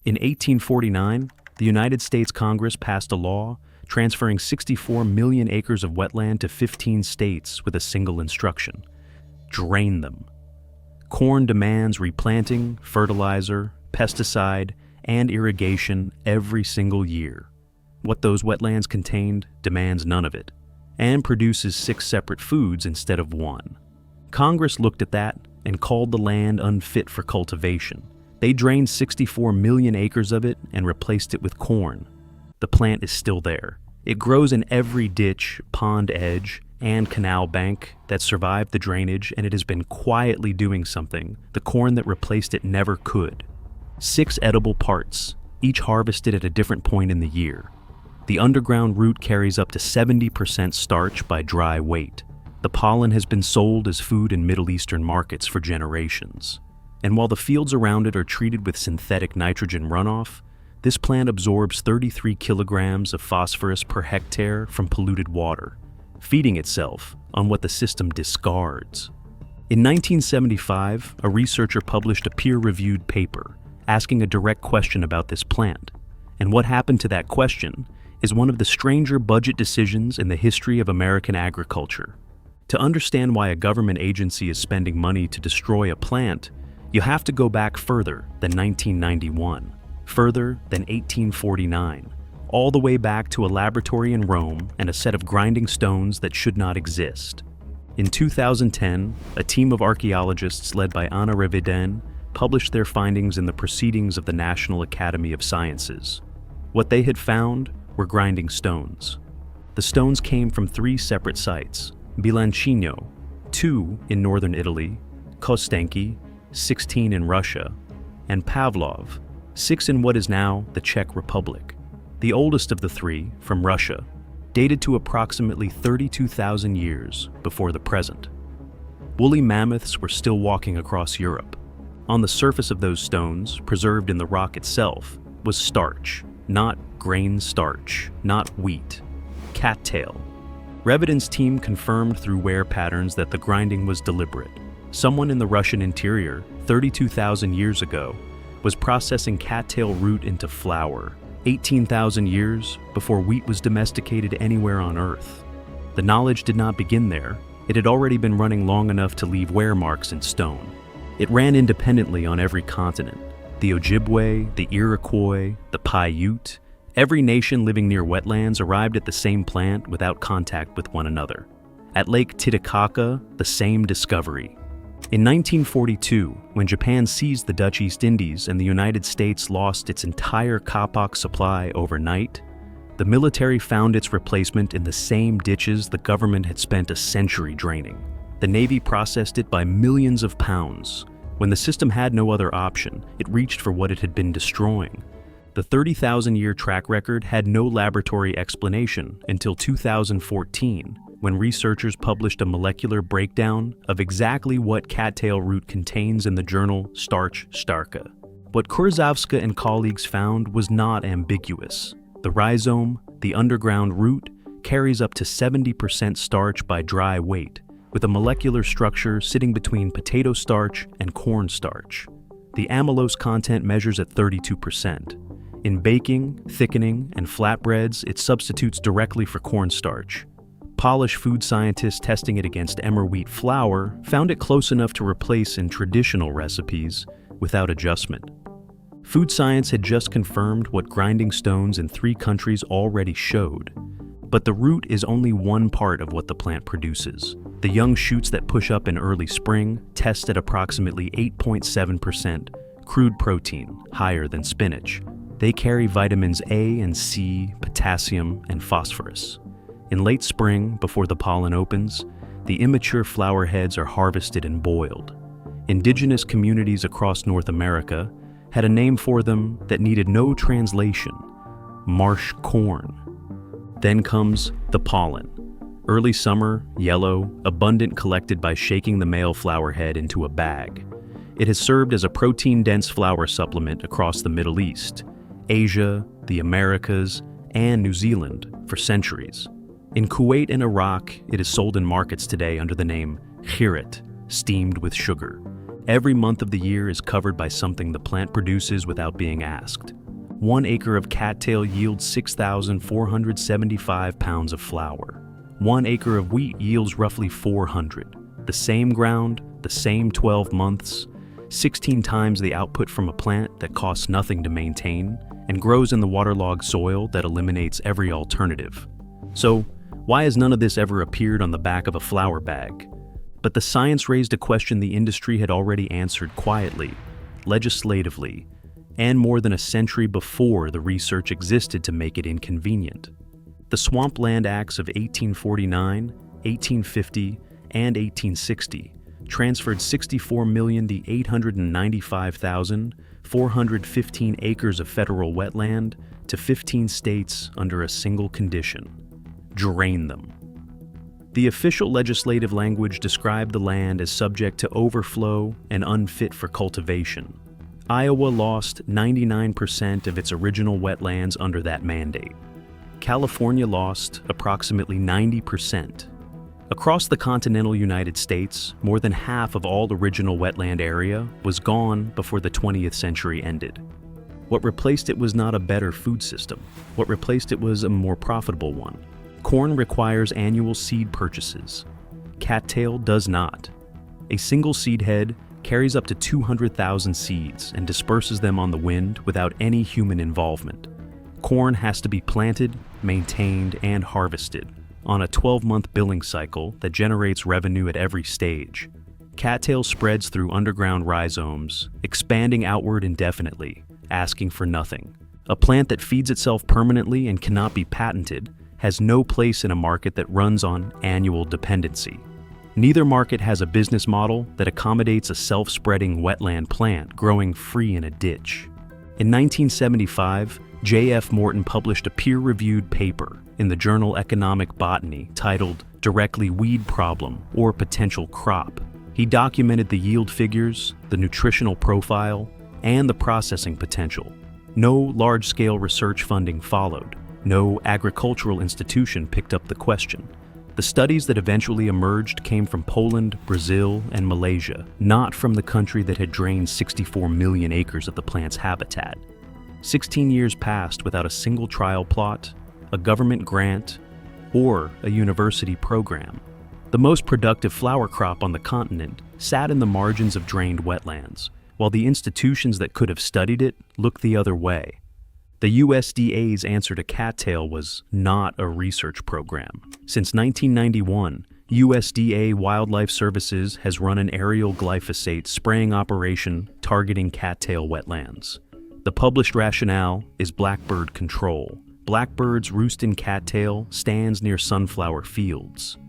In 1849, the United States Congress passed a law transferring 64 million acres of wetland to 15 states with a single instruction: drain them. Corn demands replanting, fertilizer, pesticide, and irrigation every single year. What those wetlands contained demands none of it, and produces 6 separate foods instead of 1. Congress looked at that and called the land unfit for cultivation. They drained 64 million acres of it and replaced it with corn. The plant is still there. It grows in every ditch, pond edge, and canal bank that survived the drainage, and it has been quietly doing something the corn that replaced it never could. 6 edible parts, each harvested at a different point in the year. The underground root carries up to 70% starch by dry weight. The pollen has been sold as food in Middle Eastern markets for generations. And while the fields around it are treated with synthetic nitrogen runoff, this plant absorbs 33 kilograms of phosphorus per hectare from polluted water, feeding itself on what the system discards. In 1975, a researcher published a peer-reviewed paper asking a direct question about this plant. And what happened to that question is one of the stranger budget decisions in the history of American agriculture. To understand why a government agency is spending money to destroy a plant, you have to go back further than 1991, further than 1849, all the way back to a laboratory in Rome and a set of grinding stones that should not exist. In 2010, a team of archaeologists led by Anna Reviden published their findings in the Proceedings of the National Academy of Sciences. What they had found were grinding stones. The stones came from 3 separate sites: Bilancino, 2 in northern Italy, Kostenki, 16 in Russia, and Pavlov, 6 in what is now the Czech Republic. The oldest of the 3, from Russia, dated to approximately 32,000 years before the present. Woolly mammoths were still walking across Europe. On the surface of those stones, preserved in the rock itself, was starch, not grain starch, not wheat, cattail. Reviden's team confirmed through wear patterns that the grinding was deliberate. Someone in the Russian interior, 32,000 years ago, was processing cattail root into flour, 18,000 years before wheat was domesticated anywhere on Earth. The knowledge did not begin there. It had already been running long enough to leave wear marks in stone. It ran independently on every continent: the Ojibwe, the Iroquois, the Paiute. Every nation living near wetlands arrived at the same plant without contact with one another. At Lake Titicaca, the same discovery. In 1942, when Japan seized the Dutch East Indies and the United States lost its entire kapok supply overnight, the military found its replacement in the same ditches the government had spent a century draining. The Navy processed it by millions of pounds. When the system had no other option, it reached for what it had been destroying. The 30,000-year track record had no laboratory explanation until 2014, when researchers published a molecular breakdown of exactly what cattail root contains in the journal Starch Starka. What Kurzawska and colleagues found was not ambiguous. The rhizome, the underground root, carries up to 70% starch by dry weight, with a molecular structure sitting between potato starch and corn starch. The amylose content measures at 32%. In baking, thickening, and flatbreads, it substitutes directly for cornstarch. Polish food scientists testing it against emmer wheat flour found it close enough to replace in traditional recipes without adjustment. Food science had just confirmed what grinding stones in 3 countries already showed. But the root is only one part of what the plant produces. The young shoots that push up in early spring test at approximately 8.7% crude protein, higher than spinach. They carry vitamins A and C, potassium, and phosphorus. In late spring, before the pollen opens, the immature flower heads are harvested and boiled. Indigenous communities across North America had a name for them that needed no translation: marsh corn. Then comes the pollen. Early summer, yellow, abundant, collected by shaking the male flower head into a bag. It has served as a protein-dense flower supplement across the Middle East, Asia, the Americas, and New Zealand for centuries. In Kuwait and Iraq, it is sold in markets today under the name khirit, steamed with sugar. Every month of the year is covered by something the plant produces without being asked. 1 acre of cattail yields 6,475 pounds of flour. 1 acre of wheat yields roughly 400. The same ground, the same 12 months, 16 times the output from a plant that costs nothing to maintain and grows in the waterlogged soil that eliminates every alternative. So, why has none of this ever appeared on the back of a flour bag? But the science raised a question the industry had already answered quietly, legislatively, and more than a century before the research existed to make it inconvenient. The Swampland Acts of 1849, 1850, and 1860 transferred 64,895,415 acres of federal wetland to 15 states under a single condition: drain them. The official legislative language described the land as subject to overflow and unfit for cultivation. Iowa lost 99% of its original wetlands under that mandate. California lost approximately 90%. Across the continental United States, more than half of all original wetland area was gone before the 20th century ended. What replaced it was not a better food system. What replaced it was a more profitable one. Corn requires annual seed purchases. Cattail does not. A single seed head carries up to 200,000 seeds and disperses them on the wind without any human involvement. Corn has to be planted, maintained, and harvested on a 12-month billing cycle that generates revenue at every stage. Cattail spreads through underground rhizomes, expanding outward indefinitely, asking for nothing. A plant that feeds itself permanently and cannot be patented has no place in a market that runs on annual dependency. Neither market has a business model that accommodates a self-spreading wetland plant growing free in a ditch. In 1975, J.F. Morton published a peer-reviewed paper in the journal Economic Botany titled Directly Weed Problem or Potential Crop. He documented the yield figures, the nutritional profile, and the processing potential. No large-scale research funding followed. No agricultural institution picked up the question. The studies that eventually emerged came from Poland, Brazil, and Malaysia, not from the country that had drained 64 million acres of the plant's habitat. 16 years passed without a single trial plot, a government grant, or a university program. The most productive flower crop on the continent sat in the margins of drained wetlands, while the institutions that could have studied it looked the other way. The USDA's answer to cattail was not a research program. Since 1991, USDA Wildlife Services has run an aerial glyphosate spraying operation targeting cattail wetlands. The published rationale is blackbird control. Blackbirds roost in cattail stands near sunflower fields.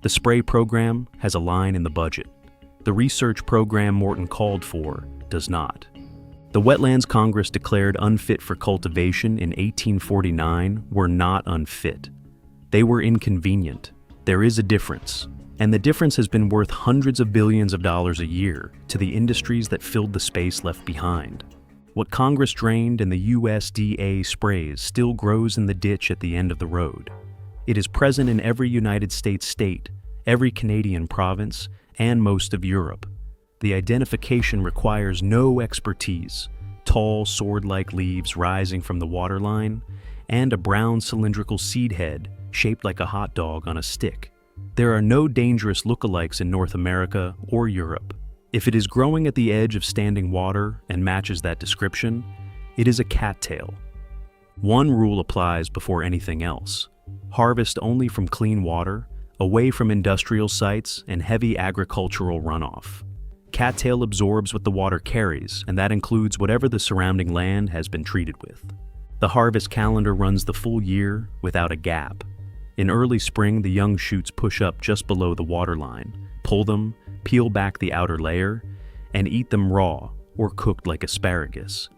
The spray program has a line in the budget. The research program Morton called for does not. The Wetlands Congress declared unfit for cultivation in 1849 were not unfit. They were inconvenient. There is a difference. And the difference has been worth hundreds of billions of dollars a year to the industries that filled the space left behind. What Congress drained and the USDA sprays still grows in the ditch at the end of the road. It is present in every United States state, every Canadian province, and most of Europe. The identification requires no expertise, tall sword-like leaves rising from the waterline, and a brown cylindrical seed head shaped like a hot dog on a stick. There are no dangerous lookalikes in North America or Europe. If it is growing at the edge of standing water and matches that description, it is a cattail. One rule applies before anything else. Harvest only from clean water, away from industrial sites and heavy agricultural runoff. Cattail absorbs what the water carries, and that includes whatever the surrounding land has been treated with. The harvest calendar runs the full year without a gap. In early spring, the young shoots push up just below the waterline, pull them, peel back the outer layer, and eat them raw or cooked like asparagus.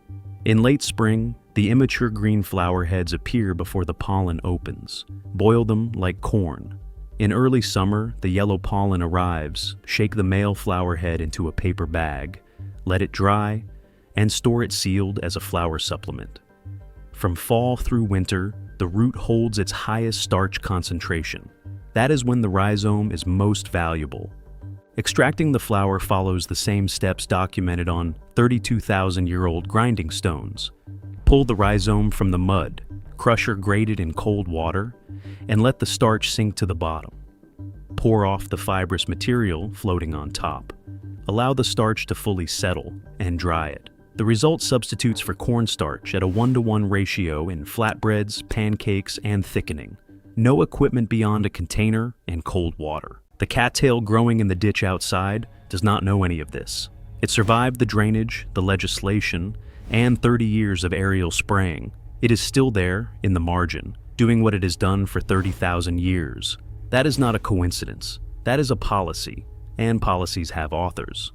In late spring, the immature green flower heads appear before the pollen opens. Boil them like corn. In early summer, the yellow pollen arrives, shake the male flower head into a paper bag, let it dry, and store it sealed as a flower supplement. From fall through winter, the root holds its highest starch concentration. That is when the rhizome is most valuable. Extracting the flour follows the same steps documented on 32,000-year-old grinding stones. Pull the rhizome from the mud, crush or grate it in cold water, and let the starch sink to the bottom. Pour off the fibrous material floating on top. Allow the starch to fully settle and dry it. The result substitutes for cornstarch at a 1-to-1 ratio in flatbreads, pancakes, and thickening. No equipment beyond a container and cold water. The cattail growing in the ditch outside does not know any of this. It survived the drainage, the legislation, and 30 years of aerial spraying. It is still there, in the margin, doing what it has done for 30,000 years. That is not a coincidence. That is a policy, and policies have authors.